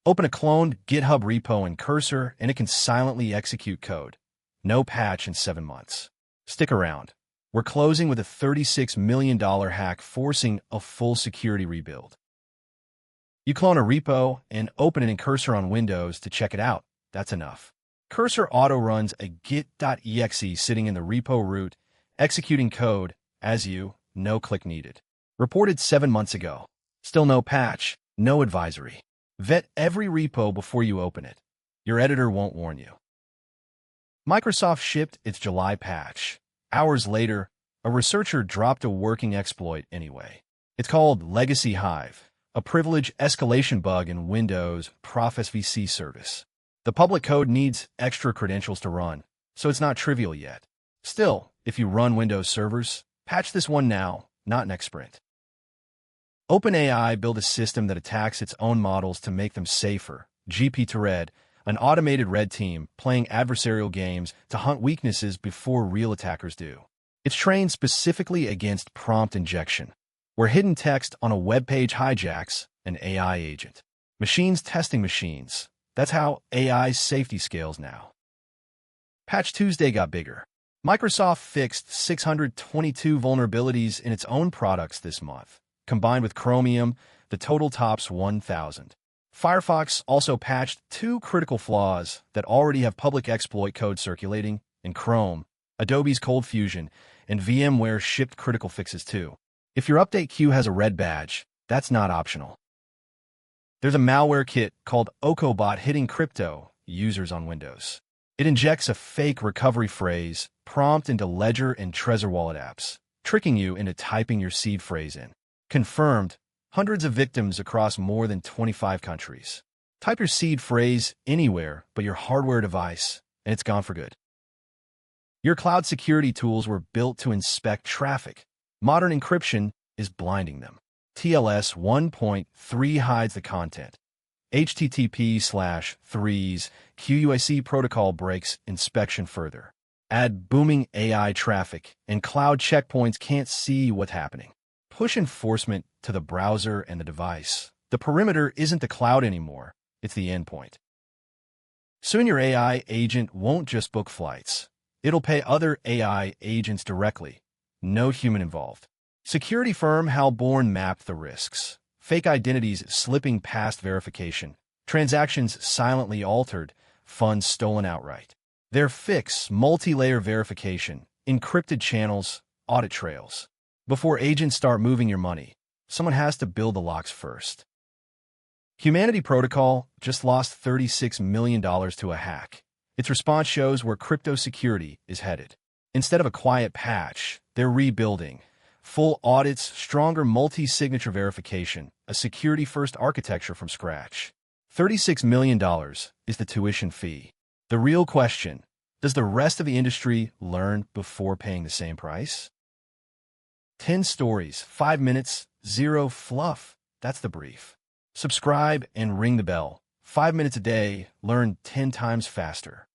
Open a cloned GitHub repo in Cursor, and it can silently execute code. No patch in 7 months. Stick around. We're closing with a $36 million hack forcing a full security rebuild. You clone a repo and open it in Cursor on Windows to check it out. That's enough. Cursor auto-runs a git.exe sitting in the repo root, executing code as you, no click needed. Reported 7 months ago. Still no patch, no advisory. Vet every repo before you open it. Your editor won't warn you. Microsoft shipped its July patch. Hours later, a researcher dropped a working exploit anyway. It's called Legacy Hive, a privilege escalation bug in Windows ProfSVC service. The public code needs extra credentials to run, so it's not trivial yet. Still, if you run Windows servers, patch this one now, not next sprint. OpenAI built a system that attacks its own models to make them safer. GPT-Red, an automated red team playing adversarial games to hunt weaknesses before real attackers do. It's trained specifically against prompt injection, where hidden text on a web page hijacks an AI agent. Machines testing machines. That's how AI's safety scales now. Patch Tuesday got bigger. Microsoft fixed 622 vulnerabilities in its own products this month. Combined with Chromium, the total tops 1,000. Firefox also patched 2 critical flaws that already have public exploit code circulating in Chrome. Adobe's Cold Fusion and VMware shipped critical fixes too. If your update queue has a red badge, that's not optional. There's a malware kit called OkoBot hitting crypto users on Windows. It injects a fake recovery phrase prompt into Ledger and Trezor wallet apps, tricking you into typing your seed phrase in. Confirmed, hundreds of victims across more than 25 countries. Type your seed phrase anywhere but your hardware device, and it's gone for good. Your cloud security tools were built to inspect traffic. Modern encryption is blinding them. TLS 1.3 hides the content. HTTP/3's QUIC protocol breaks inspection further. Add booming AI traffic, and cloud checkpoints can't see what's happening. Push enforcement to the browser and the device. The perimeter isn't the cloud anymore, it's the endpoint. Soon your AI agent won't just book flights. It'll pay other AI agents directly. No human involved. Security firm Halborn mapped the risks. Fake identities slipping past verification. Transactions silently altered. Funds stolen outright. Their fix, multi-layer verification, encrypted channels, audit trails. Before agents start moving your money, someone has to build the locks first. Humanity Protocol just lost $36 million to a hack. Its response shows where crypto security is headed. Instead of a quiet patch, they're rebuilding. Full audits, stronger multi-signature verification, a security-first architecture from scratch. $36 million is the tuition fee. The real question, does the rest of the industry learn before paying the same price? 10 stories, 5 minutes, 0 fluff. That's the brief. Subscribe and ring the bell. 5 minutes a day, learn 10 times faster.